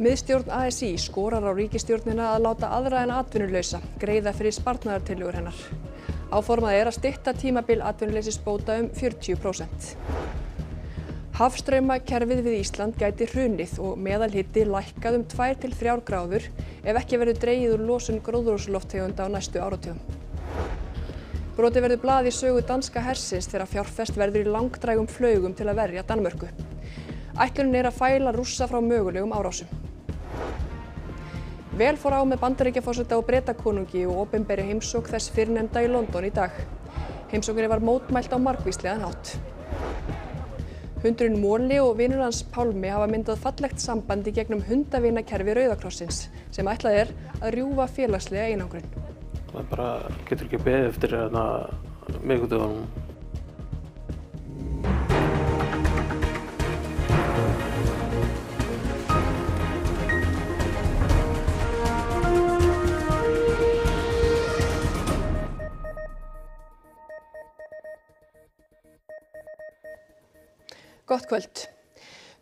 Miðstjórn ASÍ skorar á ríkisstjórnina að láta aðra en atvinnulausa greiða fyrir sparnaðartillögur hennar. Áformað að stytta tímabil atvinnuleysisbóta 40%. Hafstraumakerfið við Ísland gæti hrunið og meðalhiti lækkað 2 til 3 gráður ef ekki verður dregið úr losun gróðurhúsalofttegunda á næstu áratugum. Brotið verður blað í sögu danska hersins þegar fjárfest verður í langdrægum flaugum til að verja Danmörku. Ætlunin að fæla Rússa frá mögulegum árásum. Vel fór á með Bandaríkjaforseta og Bretakonungi og opinberri heimsókn þess fyrrnefnda í London í dag. Heimsókninni var mótmælt á margvíslegan hátt. Hundurinn Móli og vinur hans Pálmi hafa myndað fallegt samband í gegnum hundavinakerfi Rauða krossins sem ætlað að rjúfa félagslega einangrun. Það bara getur ekki beðið eftir miðvikudeginum. Gott kvöld.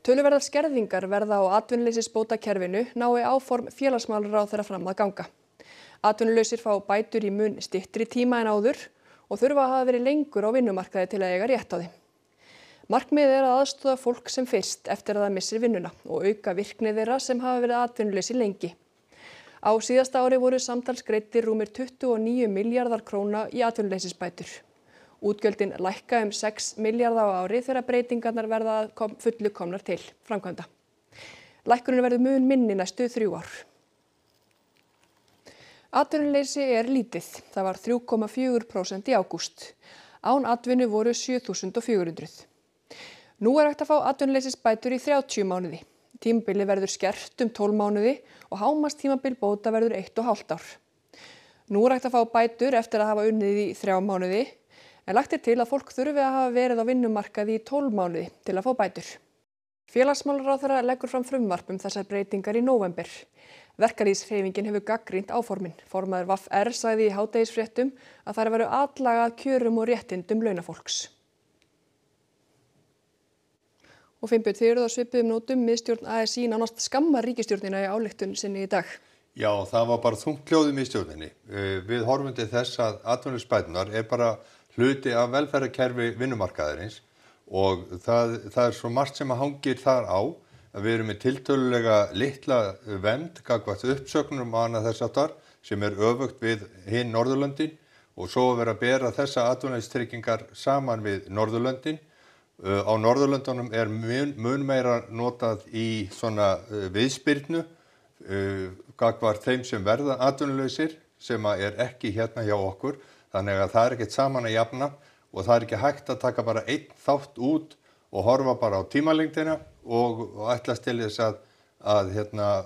Töluverðar skerðingar verða á atvinnuleysisbótakerfinu nái áform félagsmálaráðherra fram að ganga. Atvinnulausir fá bætur í mun styttri tíma en áður og þurfa að hafa verið lengur á vinnumarkaði til að eiga rétt á því. Markmiðið að aðstoða fólk sem fyrst eftir að það missir vinnuna og auka virkni þeirra sem hafa verið atvinnulausir lengi. Á síðasta ári voru samtals greiddir rúmir 29 milljarðar króna í atvinnuleysisbætur. Útgjöldin lækka 6 milljarða á ári þegar breytingarnar verða fullu komnar til framkvæmda. Lækkunin verður mun minni næstu 3 ár. Atvinnuleysi lítið. Það var 3,4% í ágúst. Án atvinnu voru 7.400. Nú hægt að fá atvinnuleysisbætur í 30 mánuði. Tímabili verður skert 12 mánuði og hámarkstímabil bóta verður 1,5 ár. Nú hægt að fá bætur eftir að hafa unnið í 3 mánuði. En lagt til að fólk þurfi að hafa verið á vinnumarkaði í 12 mánuði til að fá bætur. Félagsmálaráðherra leggur fram frumvarp þessar breytingar í nóvember. Verkalýðshreyfingin hefur gagnrýnt áformin. Formaður VR sagði í hádegisfréttum að þær væru atlagað kjörum og réttindum launafólks. Og Finnbjörn, þið eruð á svipuðum nótum. Miðstjórn ASÍ nánast skammar ríkisstjórnina í ályktun sinni í dag. Já, það var bara þungt hljóð í miðstjórninni. Við horfum til þess að atvinnuleysisbæturnar bara hluti af velferðarkerfi vinnumarkaðarins og það svo margt sem hangir þar á að við erum með tiltölulega litla vernd gagnvart uppsögnum og annað þess háttar sem öfugt við hin Norðurlöndin og svo vera að bera þessa atvinnuleysistryggingar saman við Norðurlöndin. Á Norðurlöndunum mun meira notað í svona viðspyrnu gagnvart þeim sem verða atvinnulausir sem ekki hérna hjá okkur. Þannig að það ekkert saman að jafna og það ekki hægt að taka bara einn þátt út og horfa bara á tímalengdina og ætlast til þess að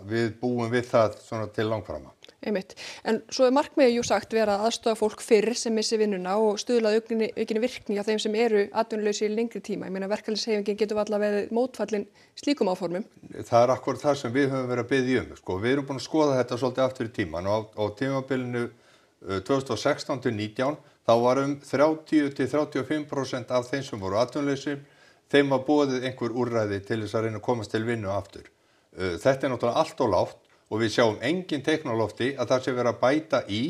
við búum við það svona til langframa. Einmitt. En svo markmiðið sagt vera að aðstoða fólk fyrr sem missi vinnuna og stuðla að aukinni virkni á þeim sem eru atvinnulausir í lengri tíma. Ég meina verkalýðshreyfingin getur alla verið mótfallin slíkum áformum. Það akkúrat það sem við höfum verið að biðja Sko, við erum búin að skoða þetta svolítið aftur í tíman og á tímabilinu 2016 til 19 þá var 30 til 35% af þeim sem voru atvinnulausir, þeim var boðið einhver úrræði til þess að reyna að komast til vinnu aftur. Þetta náttúrulega allt of lágt og við sjáum engin teikn á lofti að það sé verið að bæta í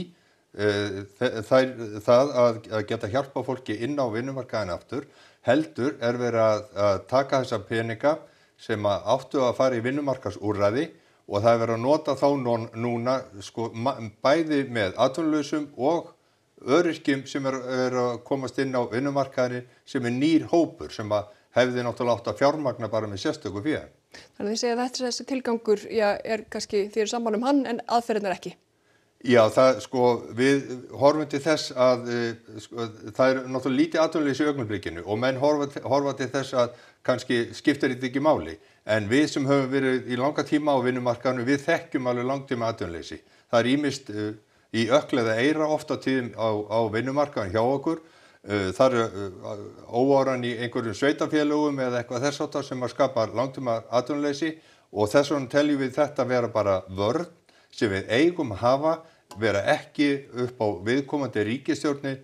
það að geta hjálpa fólki inn á vinnumarkaðinn aftur. Heldur verið að taka þessa peninga sem áttu að fara í vinnumarkaðsúrræði og það verið að nota þá núna sko, bæði með atvinnulausum og öryrkjum sem að komast inn á vinnumarkaðinn sem nýr hópur sem hefði náttúrulega átt að fjármagna bara með sérstöku fé. Þannig að þið segja að þessi tilgangur kannski þið eru sammála hann en aðferðirnar ekki. Já, við horfum til þess að það náttúrulega lítið atvinnuleysi í augnablikinu og menn horfa til þess að kannski skiptir þetta ekki máli. En við sem höfum verið í langa tíma á vinnumarkaðinu, við þekkjum alveg langtíma atvinnuleysi. Það ýmist í ökl eða eyra oft á tíðum á vinnumarkaðinu hjá okkur. Það óáran í einhverjum sveitafélögum eða eitthvað þess háttar sem skapar langtíma atvinnuleysi og þess vegna teljum við þetta vera bara vörn sem við eigum að hafa, vera ekki upp á viðkomandi ríkisstjórnir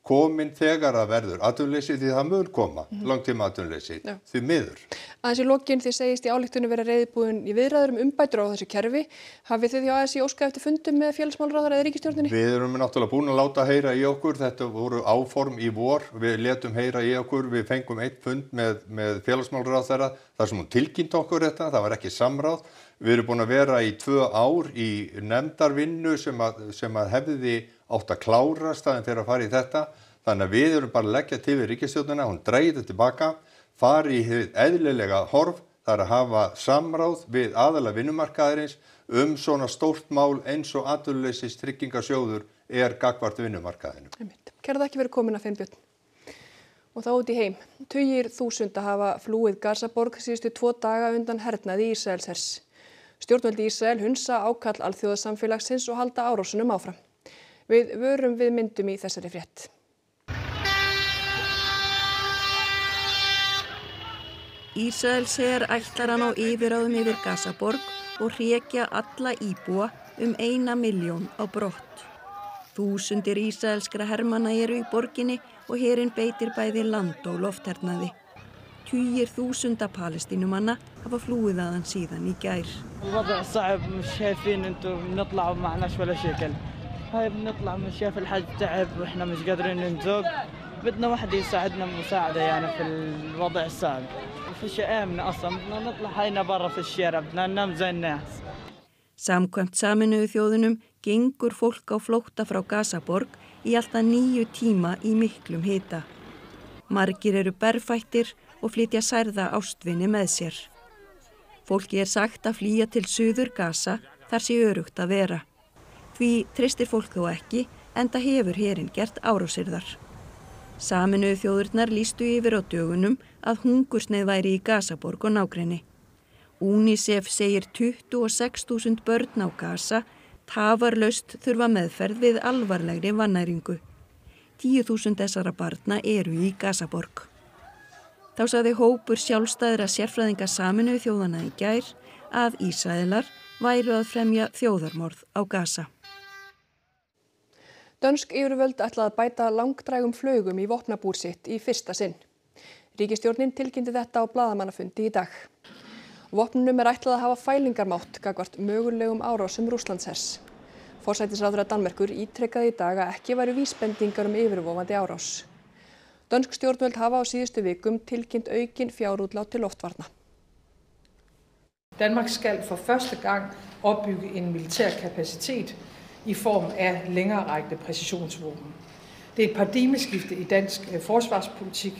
komin þegar að verður atvinnuleysi því það mun koma langtíma atvinnuleysi því miður. Aðeins í lokin þið segist í ályktunni vera reiðubúin í viðræður umbætur á þessu kerfi. Hafið þið hjá ASÍ óskað eftir fundum með félagsmálaráðherra eða ríkisstjórninni? Við erum náttúrulega búin að láta heyra í okkur, þetta voru áform í vor, við létum heyra í okkur, við fengum einn fund með félagsmálaráðherra þar sem hún tilkynnti okkur þetta, það var ekki samráð. Við erum búin að vera í 2 ár í nefndarvinnu sem að hefði átt að klára staðinn fyrir að fara í þetta. Þannig að við erum bara að leggja til við ríkisstjórnina, hún dreigir þetta tilbaka, fari í hið eðlilega horf, það er að hafa samráð við aðila vinnumarkaðarins svona stórt mál eins og atvinnuleysistryggingasjóður gagnvart vinnumarkaðinu. Kærar þakkir fyrir komuna, Finnbjörn. Og þá út í heim. Tugir þúsunda hafa flúið Gazaborg síðustu 2 daga undan hernaði Ísraelshers. Stjórnvöld í Ísrael hunsa ákall alþjóðasamfélagsins og halda árásunum áfram. Við vörum við myndum í þessari frétt. Ísraelsher ætlar að ná yfirráðum yfir Gazaborg og hrekja alla íbúa 1 milljón á brott. Þúsundir ísraelskra hermanna eru í borginni og herinn beitir bæði land- og lofthernaði. Tugir þúsunda palestínumanna hafa flúið þaðan síðan í gær. الوضع صعب مش شايفين انتم بنطلع ومعناش ولا شكل. هاي بنطلع مش شايف الحج تعب واحنا مش قادرين ننزوق. بدنا واحد يساعدنا مساعدة يعني في الوضع الصعب. فيش آمنة أصلا بدنا نطلع هاينا برا في الشارع بدنا ننام زي الناس. Samkvæmt Sameinuðu þjóðunum gengur fólk á flótta frá Gazaborg í alltaf 9 tíma í miklum hita. Margir eru berfættir og flytja særða ástvini með sér. Fólki sagt að flýja til suður Gaza þar sé öruggt að vera. Því treystir fólk þó ekki enda hefur herinn gert árásirðar. Sameinuðu þjóðurnar lýstu yfir á dögunum að hungursneyð væri í Gazaborg og nágrenni. UNICEF segir 26.000 börn á Gaza tafarlaust þurfa meðferð við alvarlegri vannæringu. 10.000 þessara barna eru í Gazaborg. Þá sagði hópur sjálfstæðra sérfræðinga Sameinuðu þjóðanna í gær að Ísraelar væru að fremja þjóðarmorð á Gaza. Dönsk yfirvöld ætlaði að bæta langdrægum flaugum í vopnabúr sitt í fyrsta sinn. Ríkisstjórnin tilkynnti þetta á blaðamannafundi í dag. Vopnunum ætlað að hafa fælingarmátt gagnvart mögulegum árásum Rússlandshers. Forsætisráðherra Danmerkur ítrekkaði í dag að ekki væru vísbendingar yfirvofandi árás. Dönsk stjórnvöld hafa á síðustu vikum tilkynnt aukin fjárútlát til loftvarna. Danmark skal for første gang opbygge en militær kapacitet i form af længererækkende præcisionsvåben. Det er et paradigmeskifte i dansk forsvarspolitik.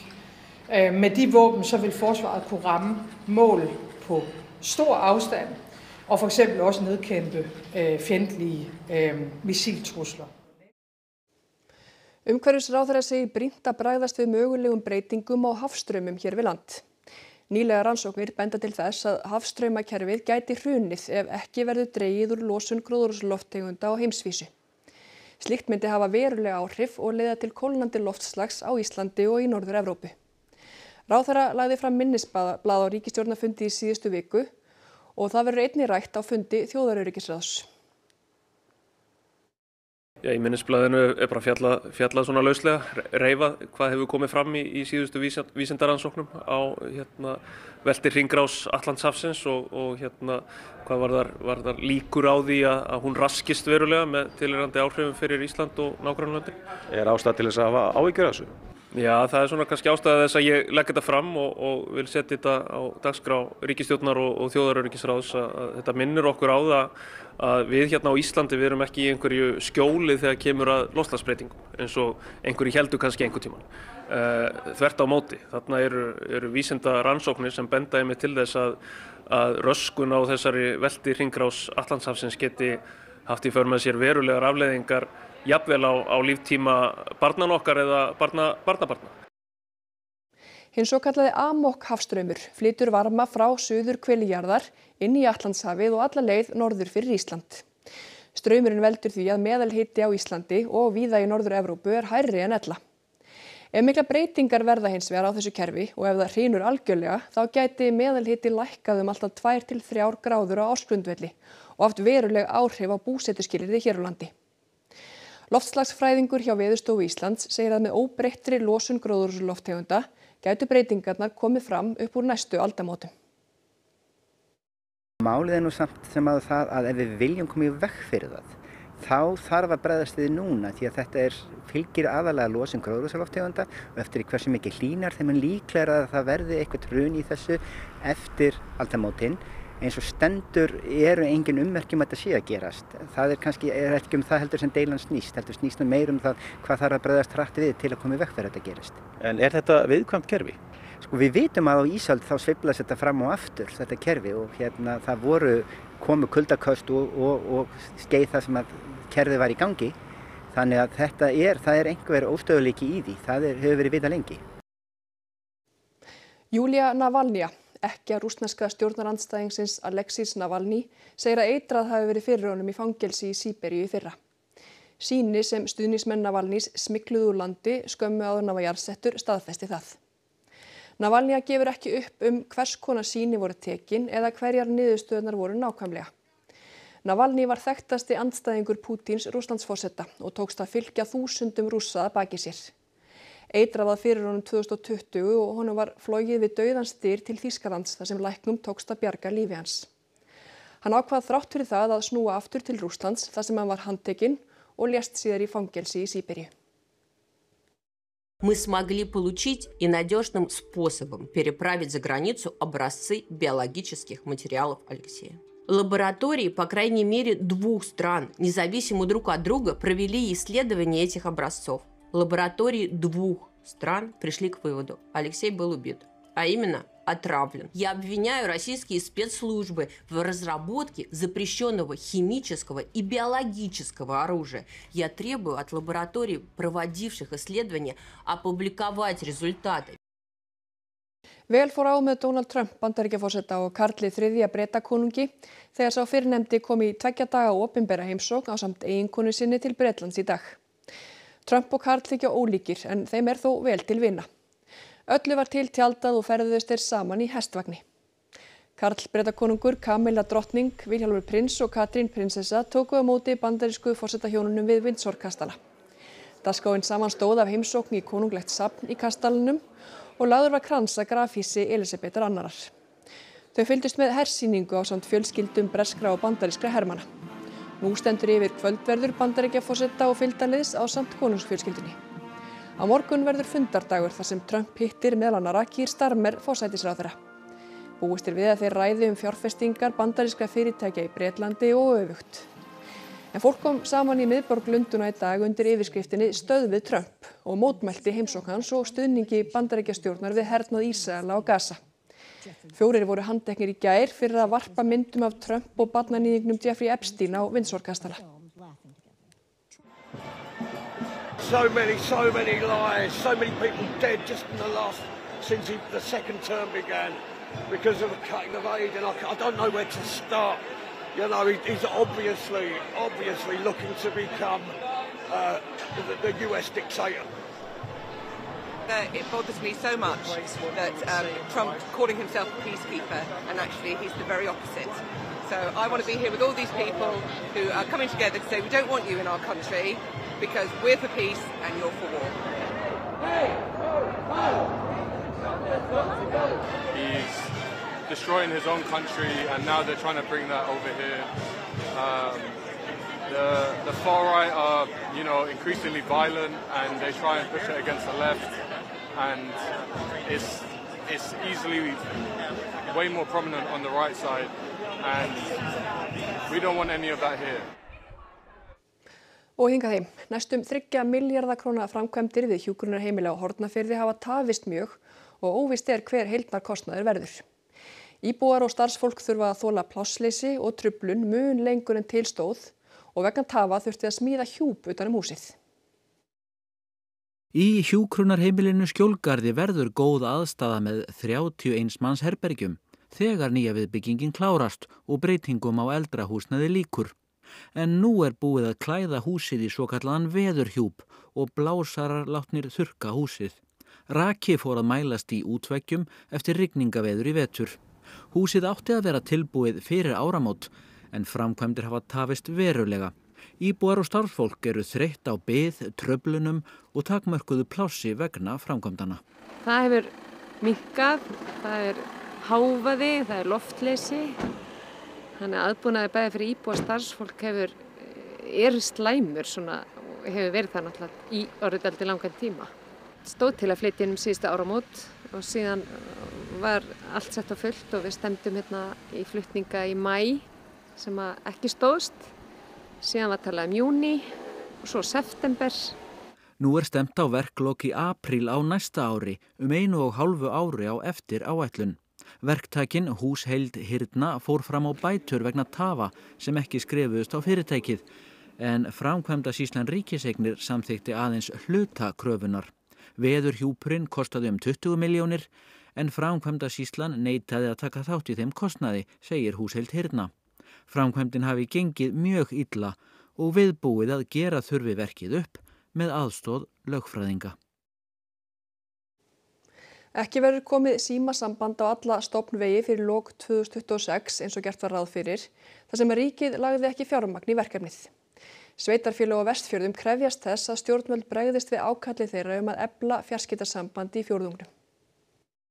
Med de våben så vil forsvaret kunne ramme mål på stor afstand og for eksempel også nedkæmpe fjendtlige missiltrusler. Umhverfisráðherra segir brýnt að bregðast við mögulegum breytingum á hafstraumum hér við land. Nýlega rannsóknir benda til þess að hafstraumakerfið gæti hrunið ef ekki verður dregið úr losun gróðurhúsalofttegunda á heimsvísu. Slíkt myndi hafa verulega áhrif og leiða til kólnandi loftslags á Íslandi og í Norður-Evrópu. Ráðherra lagði fram minnisblað á ríkisstjórnarfundi í síðustu viku og það verður einnig rætt á fundi þjóðaröryggisráðs. Já, í minnisblaðinu bara fjallað svona lauslega, reifa hvað hefur komið fram í síðustu vísindaransóknum á velti hringrás Atlantshafsins og hvað varðar líkur á því að hún raskist verulega með tilheyrandi áhrifum fyrir Ísland og nágrannalöndin. Ástæða til þess að hafa áhyggjur af þessu? Já, það svona kannski ástæða þess að ég legg þetta fram og vil setja þetta á dagskrá ríkisstjórnar og þjóðaröryggisráðs að þetta minnir okkur á það að við hérna á Íslandi við erum ekki í einhverju skjóli þegar kemur að loftslagsbreytingum eins og einhverju héldu kannski einhvern tímann. Þvert á móti, þarna eru vísinda rannsóknir sem benda einmitt til þess að röskun á þessari velti hringrás Atlantshafsins geti haft í för með sér verulegar afleiðingar jafnvel á líftíma barnan okkar eða barnabarna. Hinn svokallaði Amok hafstraumur flytur varma frá suðurhveli jarðar inn í Atlantshafið og alla leið norður fyrir Ísland. Straumurinn veldur því að meðalhiti á Íslandi og víða í Norður-Evrópu hærri en ella. Ef mikla breytingar verða hins vegar á þessu kerfi og ef það hrynur algjörlega þá gæti meðalhiti lækkað alltaf 2 til 3 gráður á ársgrundvelli og haft veruleg áhrif á búsetuskilyrði hér á landi. Loftslagsfræðingur hjá Veðurstofu Íslands segir að með óbreyttri losun gróðurhúsalofttegunda gætu breytingarnar komið fram upp úr næstu aldamótum. Málið nú samt sem að það að ef við viljum koma í veg fyrir það, þá þarf að bregðast við núna því að þetta fylgir aðalega losun gróðurhúsalofttegunda og eftir hversu mikið hlýnar þeim líklega að það verði eitthvað hrun í þessu eftir aldamótin. Eins og stendur engin ummerkjum að þetta sé að gerast. Það kannski ekki það heldur sem deilan snýst, heldur snýst meir það hvað þarf að bregðast hratt við til að koma í veg fyrir þetta gerist. En þetta viðkvæmt kerfi? Sko við vitum að á ísöld þá sveiflast þetta fram og aftur, þetta kerfi og það komu kuldaköst og skeið það sem að kerfið var í gangi. Þannig að það einhver óstöðuleiki í því, það hefur verið vitað lengi. Júlia Navalnía, ekkja rússneska stjórnarandstæðingsins Alexis Navalny, segir að eitrað hafi verið fyrir honum í fangelsi í Síberíu í fyrra. Sýni sem stuðningsmenn Navalnys smygluðu úr landi skömmu áður en hann var jarðsettur staðfesti það. Navalnía gefur ekki upp hvers konar sýni voru tekin eða hverjar niðurstöðunar voru nákvæmlega. Navalny var þekktasti andstæðingur Pútíns Rússlandsforseta og tókst að fylgja þúsundum Rússa að baki sér. Eitrað var fyrir honum 2020 og honum var flogið við dauðans dyr til Þýskalands þar sem læknum tókst að bjarga lífi hans. Hann ákvað þrátt fyrir það að snúa aftur til Rússlands þar sem hann var handtekinn og lést síðar í fangelsi í Сибири. Мы смогли получить и надежным способом переправить за границу образцы биологических материалов Алексея. Лаборатории, по крайней мере, 2 стран, независимо друг от друга, провели исследование этих образцов. Лаборатории 2 стран пришли к выводу: Алексей был убит, а именно отравлен. Я обвиняю российские спецслужбы в разработке запрещенного химического и биологического оружия. Я требую от лабораторий, проводивших исследования, опубликовать результаты. Vel fór á með Donald Trump Bandaríkjaforseta og Karli III Bretakonungi þegar sá fyrrnefndi kom í 2 daga opinbera heimsókn ásamt eiginkonu sinni til Bretlands í dag. Trump og Karl þykja ólíkir en þeim þó vel til vina. Öllu var til tjaldað og ferðuðust þeir saman í hestvagni. Karl Bretakonungur, Camilla drottning, Vilhjálmur prins og Katrín prinsessa tóku á móti bandarísku forsetahjónunum við Windsor-kastala. Dagskráin samanstóð af heimsókn í konunglegt safn í kastalanum og lagður var krans að grafhýsi Elísabetar annarar. Þau fylgdust með hersýningu ásamt fjölskyldum breskra og bandarískra hermanna. Nú stendur yfir kvöldverður Bandaríkjaforseta og fylgdarliðs ásamt konungsfjölskyldunni. Á morgun verður fundardagur þar sem Trump hittir meðal annarra Keir Starmer forsætisráðherra. Búist við að þeir ræði fjárfestingar bandarískra fyrirtækja í Bretlandi og öfugt. En fólk kom saman í miðborg Lundúna í dag undir yfirskriftinni Stöðvið Trump og mótmælti heimsókn hans og stuðningi Bandaríkjastjórnar við hernað Ísraela á Gaza. 4 voru handteknir í gær fyrir að varpa myndum af Trump og barnaníðingnum Jeffrey Epstein á Windsor-kastala. So many lies, so many people dead just in since the second term began because of the cutting of aid, and I don't know where to start. You know, he's obviously looking to become the US dictator. It bothers me so much that Trump calling himself a peacekeeper and actually he's the very opposite. So I want to be here with all these people who are coming together to say we don't want you in our country because we're for peace and you're for war. He's destroying his own country and now they're trying to bring that over here. The far right are, increasingly violent and they try and push it against the left. And it's easily way more prominent on the right side, and we don't want any of that here. Og hingað heim, næstum 3 milljarða króna framkvæmdir við hjúkrunarheimili á Hornafirði hafa tafist mjög og óvíst hver heildarkostnaður verður. Íbúar og starfsfólk þurfa að þola plássleysi og truflun mun lengur en til stóð og vegna tafa þurfti að smíða hjúp utan húsið. Í hjúkrunarheimilinu Skjólgarði verður góð aðstaða með 31 manns herbergjum þegar nýja viðbyggingin klárast og breytingum á eldra húsnæði líkur. En nú búið að klæða húsið í svokallaðan veðurhjúp og blásarar látnir þurrka húsið. Raki fór að mælast í útveggjum eftir rigningaveður í vetur. Húsið átti að vera tilbúið fyrir áramót en framkvæmdir hafa tafist verulega. Íbúar og starfsfólk eru þreytt á bið, tröflunum og takmörkuðu plássi vegna framkvæmdana. Það hefur minnkað, það er hávaði, það er loftleysi. Þannig að aðbúnaði bæði fyrir íbúa og starfsfólk er slæmur svona, og hefur verið það náttúrulega í orðið dálítið langan tíma. Stóð til að flytja inn síðustu áramót og síðan var allt sett á fullt og við stefndum í flutninga í maí sem ekki stóðst. Síðan var talað júní og svo september. Nú er stefnt á verklok í apríl á næsta ári, 1,5 ári á eftir áætlun. Verktakinn Húsheild Hyrna fór fram á bætur vegna tafa sem ekki skrifuðust á fyrirtækið, en framkvæmdasýslan Ríkiseignir samþykkti aðeins hluta kröfunar. Veðurhjúpurinn kostaði 20 milljónir, en framkvæmdasýslan neitaði að taka þátt í þeim kostnaði, segir Húsheild Hyrna. Framkvæmdin hafi gengið mjög illa og viðbúið að gera þurfi verkið upp með aðstoð lögfræðinga. Ekki verður komið símasamband á alla stofnvegi fyrir lok 2026 eins og gert var ráð fyrir, þar sem ríkið lagði ekki fjármagn í verkefnið. Sveitarfélög á Vestfjörðum krefjast þess að stjórnvöld bregðist við ákalli þeirra að efla fjarskiptasamband í fjórðungnum.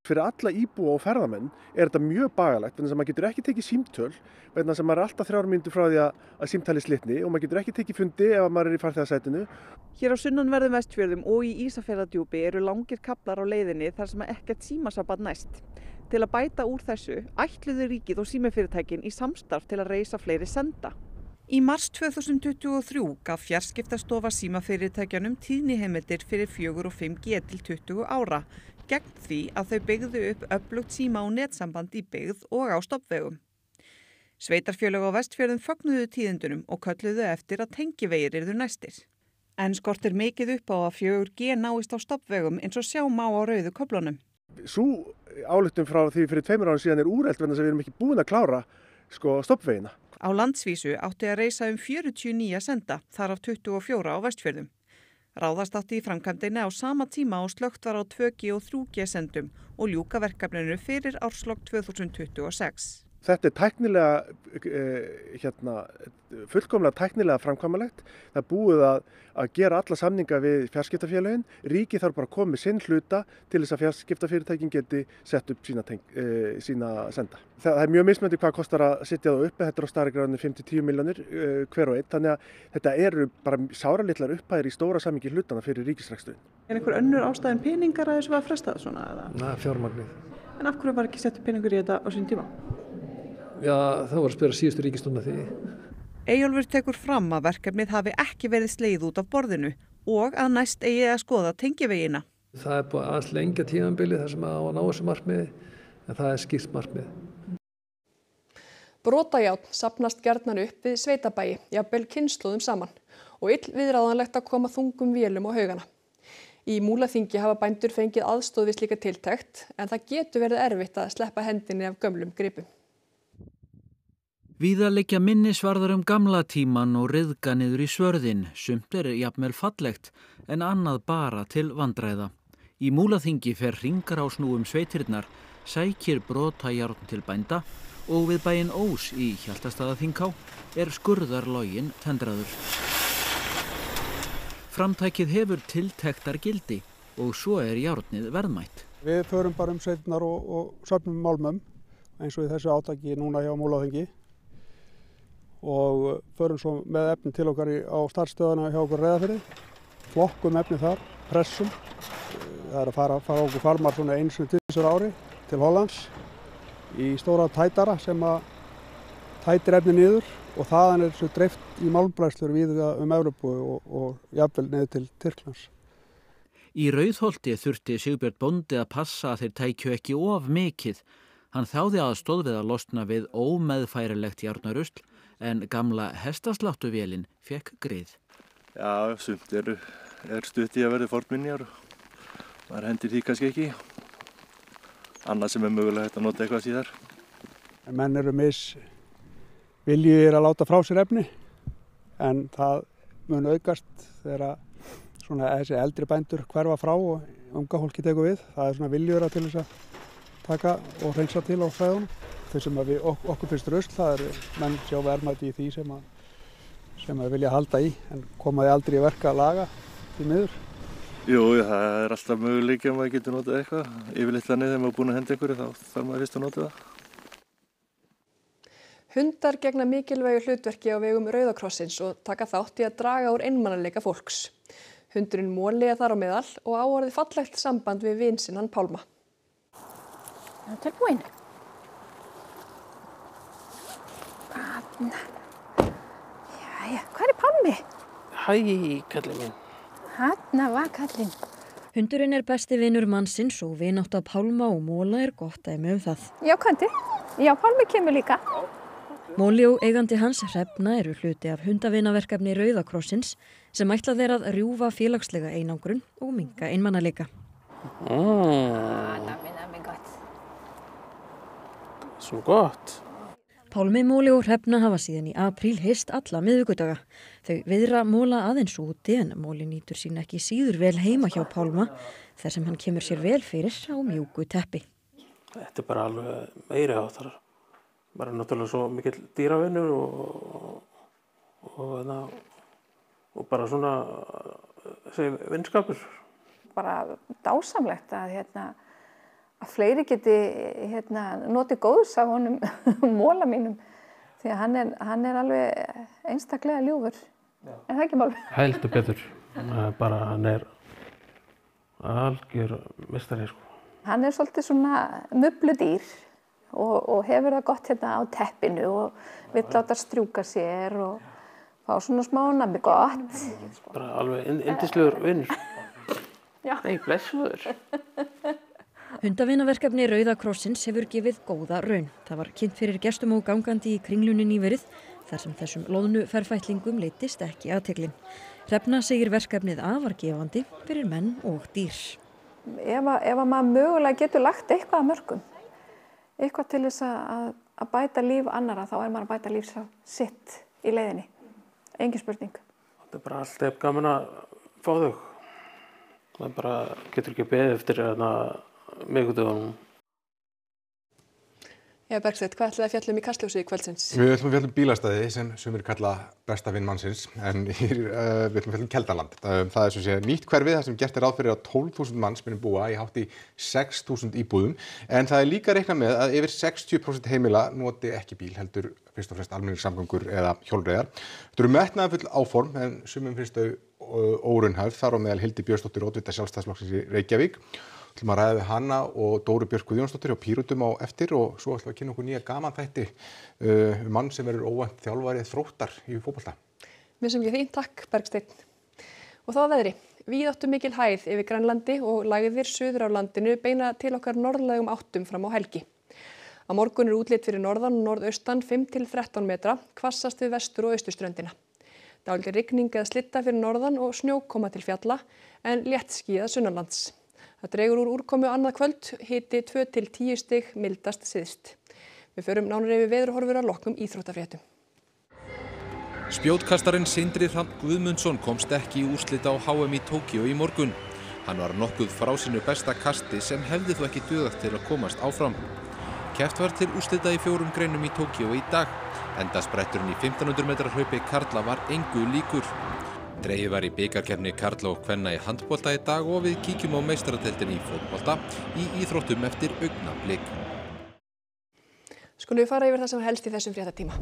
Fyrir alla íbúa og ferðamenn er þetta mjög bagalegt, vegna sem maður getur ekki tekið símtöl, vegna sem maður er alltaf 3 mínútur frá því að símtali slitni og maður getur ekki tekið fundi ef maður er í farþegasætinu. Hér á sunnanverðum Vestfjörðum og í Ísafjarðardjúpi eru langir kaflar á leiðinni þar sem ekkert símasamband næst. Til að bæta úr þessu ætluðu ríkið og símafyrirtækin í samstarf til að reisa fleiri senda. Í mars 2023 gaf Fjarskiptastofa símafyrirtækjanum tíðniheimildir fyrir 4 og 5G til 20 ára, gegn því að þau byggðu upp öflugt síma- og netsamband í byggð og á stofnvegum. Sveitarfélög á Vestfjörðum fögnuðu tíðindunum og kölluðu eftir að tengivegir yrðu næstir. En skortir mikið upp á að 4G náist á stofnvegum eins og sjá má á rauðu köflunum. Sú ályktun frá því fyrir 2 árum síðan er úrelt vegna þess að við erum ekki búin að klára stofnvegina. Á landsvísu átti að reisa 40 nýja senda, þar af 24 á Vestfjörðum. Ráðast átti í framkvæmdina á sama tíma og slökkt var á 2G og 3G sendum og ljúka verkefninu fyrir árslok 2026. Þetta er tæknilega, fullkomlega tæknilega framkvæmanlegt. Það er búið að gera alla samninga við fjarskiptafélögin. Ríkið þarf bara að koma með sinn hluta til þess að fjarskiptafyrirtækin geti sett upp sína senda. Það er mjög mismunandi hvað kostar að setja það uppi. Þetta er á stærðargráðunni 5-10 milljónir hver og einn. Þannig að þetta eru bara sáralitlar upphæðir í stóra samhengi hlutana fyrir ríkisreksturinn. Er einhver önnur ástæðan peningar að þessu var frestað svona? Fjármagnið. En af hverju var ekki sett peningur í þetta á sín tíma? Já, það var að spyrja síðustu ríkisstjórn því. Eyjólfur tekur fram að verkefnið hafi ekki verið slegið út af borðinu og að næst eigi að skoða tengivegina. Það er búið aðeins lengja tímabilið þar sem á að ná þessu markmiði, en það er skýrt markmið. Brotajárn safnast gjarnan upp við sveitabæi, jafnvel kynslóðum saman og illviðráðanlegt að koma þungum vélum á haugana. Í Múlaþingi hafa bændur fengið aðstoð við slíka tiltekt en það getur verið erfitt að sleppa hendinni af gömlum gripum. Víða liggja minnisvarðar gamla tíman og ryðga niður í svörðin, sumt er jafnvel fallegt en annað bara til vandræða. Í Múlaþingi fer hringrásnúum sveitirnar, sækir brotajárn til bænda og við bæinn Ós í Hjaltastaðaþinghá er skurðarloginn tendraður. Framtækið hefur tiltektar gildi og svo er járnið verðmætt. Við förum bara sveitirnar og söfnum málmum eins og í þessu átaki núna hjá Múlaþingi og förum svo með efni til okkar á starfsstöðuna hjá okkur Reyðarfirði, flokkum efni þar, pressum. Það er að fara okkur farmar svona 1-2 ári til Hollands í stóra tætara sem að tætir efni niður og þaðan er svo dreift í málmbræðslur víða Evrópu og jafnvel niður til Tyrklands. Í Rauðholti þurfti Sigbjörn bóndi að passa að þeir tækju ekki of mikið. Hann þáði aðstoð við að losna við ómeðfærilegt járnarusl en gamla hestaslátuvélin fekk grið. Já, sumt er stutt í að verða fornminjar og maður hendir því kannski ekki. Annað sem er mögulega hægt að nota eitthvað síðar. Menn eru viljugir að láta frá sér efni en það mun aukast þegar þessi eldri bændur hverfa frá og unga fólki tekur við. Það er viljugir til þess að taka og hreinsa til á svæðunum. Þau sem okkur finnst rusl, það menn sjá verðmæti í því sem sem að vilja halda í en koma því aldrei í verka að laga því miður. Jú, það er alltaf möguleiki að maður getur notað eitthvað. Yfirleitt þannig þegar maður er búinn að henda einhverju þá þarf maður fyrst að nota það. Hundar gegna mikilvægu hlutverki á vegum Rauða krossins og taka þátt í að draga úr einmanaleika fólks. Hundurinn Móli þar á meðal og á orðið fallegt samband við vin sinn hann Pálma. Það er tilbúin. Jæja, hvað er Pálmi? Hæ, kallinn minn. Þarna var kallinn. Hundurinn er besti vinur mannsins og vinátta Pálma og Móla er gott dæmi það. Já, Kandi. Já, Pálmi kemur líka. Móli og eigandi hans Hrefna eru hluti af hundavinaverkefni Rauða krossins sem ætlað er að rjúfa félagslega einangrun og minnka einmanaleika. Nammi gott. Svo gott. Pálmi, Móli og Hrefna hafa síðan í apríl hist alla miðvikudaga. Þau viðra Móla aðeins úti en Móli nýtur sín ekki síður vel heima hjá Pálma þar sem hann kemur sér vel fyrir á mjúku teppi. Þetta er bara alveg meiri háttar. Bara náttúrulega svo mikill dýravinur og bara svona vinskapur. Bara dásamlegt að fleiri geti notið góðs af honum Móla mínum því að hann er alveg einstaklega ljúfur. Er það ekki mál? Heldur betur. Bara hann er algjör meistari sko. Hann er svolítið svona mubludýr og hefur það gott á teppinu og vill láta strjúka sér og fá svona smá nammi gott. Bara alveg yndislegur vinur. Já. Nei, blessuður. Hundavinaverkefni Rauða krossins hefur gefið góða raun. Það var kynnt fyrir gestum og gangandi í Kringlunni nýverið þar sem þessum loðnu ferfætlingum leiddist ekki athygli. Hrefna segir verkefnið afar gefandi fyrir menn og dýr. Ef að maður mögulega getur lagt eitthvað að mörkum, eitthvað til þess að bæta líf annarra, þá er maður að bæta líf sitt í leiðinni. Engin spurning. Þetta er bara alltaf gaman að fá þau. Það bara getur ekki beðið eftir miðvikudeginum. Já, Bergsteinn, hvað ætlaði að fjalla í Kastljósi kvöldsins? Við ætlum að fjalla bílastæði sem sumir kalla besta vin mannsins, en við ætlum að fjalla Keldaland. Það er sem sé nýtt hverfið þar sem gert er ráð fyrir að 12.000 manns muni búa í hátt í 6.000 íbúðum, en það er líka reiknað með að yfir 60% heimila noti ekki bíl, heldur fyrst og fremst almenningssamgöngur eða hjólreiðar. Þetta eru metnaðarfull áform, en sumum finnst þau óraunhæf, þar á meðal Hildi Björnsdóttir, oddvita Sjálfstæðisflokksins í Reykjavík. Við ætlum að ræða við hana og Dóru Björk Guðjónsdóttir hjá Pírötum á eftir og svo ætlum við að kynna okkur nýja gamanþætti mann sem verður óvænt þjálfari Þróttar í fótbolta. Mér sem ekki því, takk Bergsteinn. Og þá að veðri. Víðáttu mikil hæð yfir Grænlandi og lægðir suður af landinu beina til okkar norðlægum áttum fram á helgi. Á morgun er útlit fyrir norðan og norðaustan 5 til 13 metra, hvassast við vestur- og austurströndina. Dálítil rigning eða slitta fyrir norðan og snjókoma til fjalla en léttskýjað sunnanlands. Það dregur úr úrkomu annað kvöld, hiti 2 til 10 stig, mildast syðst. Við förum nánar yfir veðurhorfur að loknum íþróttafréttum. Spjótkastarinn Sindri Hrafn Guðmundsson komst ekki í úrslit á HM í Tókíó í morgun. Hann var nokkuð frá sínu besta kasti sem hefði þó ekki dugað til að komast áfram. Keppt var til úrslita í 4 greinum í Tókíó í dag, enda spretturinn í 1500 metra hlaupi karla var engu líkur. Dregið var í bikarkeppni karla og kvenna í handbolta í dag og við kíkjum á meistaradeildinni í fótbolta í íþróttum eftir augnablik. Skulum við fara yfir það sem helst í þessum fréttatíma.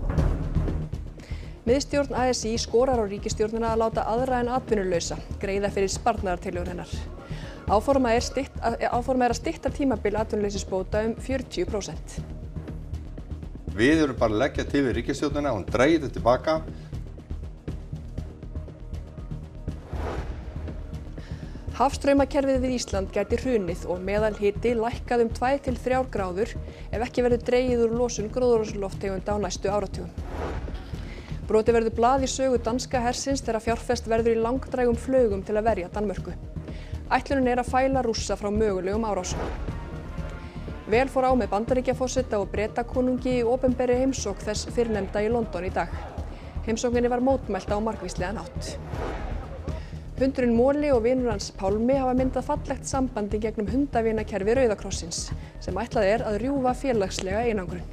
Miðstjórn ASÍ skorar á ríkisstjórnina að láta aðra en atvinnulausa greiða fyrir sparnaðartillögur hennar. Áformað er að stytta tímabil atvinnuleysisbóta 40%. Við erum bara að leggja til við ríkisstjórnina og hún dreigir þetta tilbaka. Hafstraumakerfið við Ísland gæti hrunið og meðalhiti lækkað 2 til 3 gráður ef ekki verður dregið úr losun gróðurhúsalofttegunda á næstu áratugum. Brotið verður blað í sögu danska hersins þegar fjárfest verður í langdrægum flaugum til að verja Danmörku. Ætlunin er að fæla Rússa frá mögulegum árásum. Vel fór á með Bandaríkjaforseta og Bretakonungi í opinberri heimsókn þess fyrrnefnda í London í dag. Heimsókninni var mótmælt á margvíslegan hátt. Hundurinn Móli og vinur hans Pálmi hafa myndað fallegt sambandi gegnum hundavinakerfi Rauða krossins sem ætlað er að rjúfa félagslega einangrun.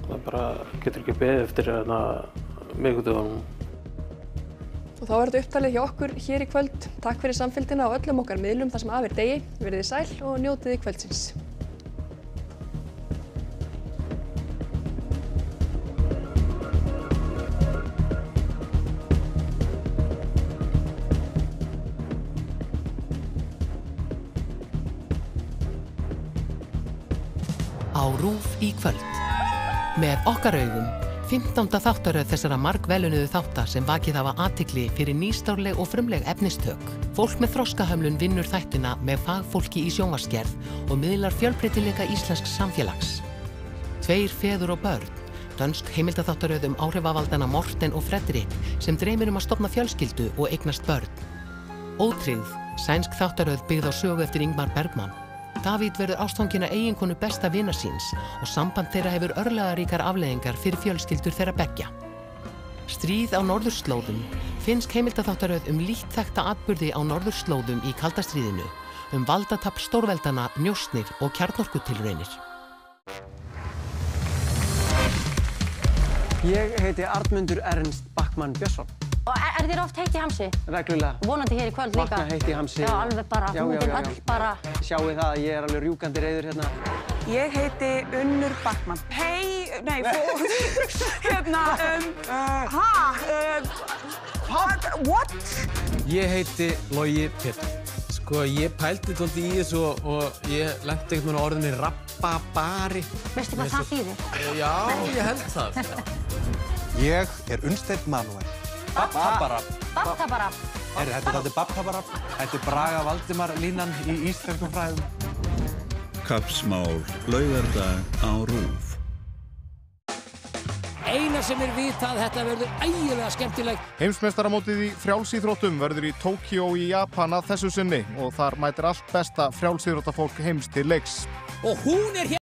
Það bara getur ekki beðið eftir miðvikudeginum. Og þá er þetta upptalið hjá okkur hér í kvöld. Takk fyrir samfylgdina á öllum okkar miðlum þar sem af er degi. Verið þið sæl og njótið kvöldsins. Á RÚV í kvöld. Með okkar augum, 15. þáttaröð þessara margvelunuðu þátta sem vakið hafa athygli fyrir nýstárleg og frumleg efnistök. Fólk með þroskahömlun vinnur þættina með fagfólki í sjónvarpsgerð og miðlar fjölbreytileika íslensks samfélags. Tveir feður og börn, dönsk heimildaþáttaröð áhrifavaldana Morten og Fredrik sem dreymir að stofna fjölskyldu og eignast börn. Ótryggð, sænsk þáttaröð byggð á sögu eftir Ingmar Bergman. Davíð verður ástfangin af eiginkonu besta vinar síns og samband þeirra hefur örlagaríkar afleiðingar fyrir fjölskyldur þeirra beggja. Stríð á norðurslóðum, finnsk heimildaþáttaröð lítt þekkta atburði á norðurslóðum í kalda stríðinu, valdatafl stórveldana, njósnir og kjarnorkutilraunir. Ég heiti Arnmundur Ernst Backmann Björnsson. Og þér oft heitt í hamsi? Reglulega. Vonandi hér í kvöld líka? Vakna heitt í hamsi. Já, alveg bara, húðin öll bara. Sjáið það að ég er alveg rjúkandi reiður hérna. Ég heiti Unnur Backmann. What? Ég heiti Logi Pétur. Sko, ég pældi dálítið í þessu og ég lenti einhvern veginn á orðinni rabbabari. Veistu hvað það þýðir? Já, ég held það. Ég er Unnsteinn Manuel. Babtabarabb. Babtabarabb. Þetta er dálítið babtabarabb. Þetta er Braga Valdimar línan í íslenskum fræðum. Kappsmál, laugardag á RÚV. Eina sem vitað, þetta verður ægilega skemmtilegt. Heimsmeistaramótið í frjálsíþróttum verður í Tókíó í Japan að þessu sinni og þar mætir allt besta frjálsíþróttafólk heims til leiks. Og hún hér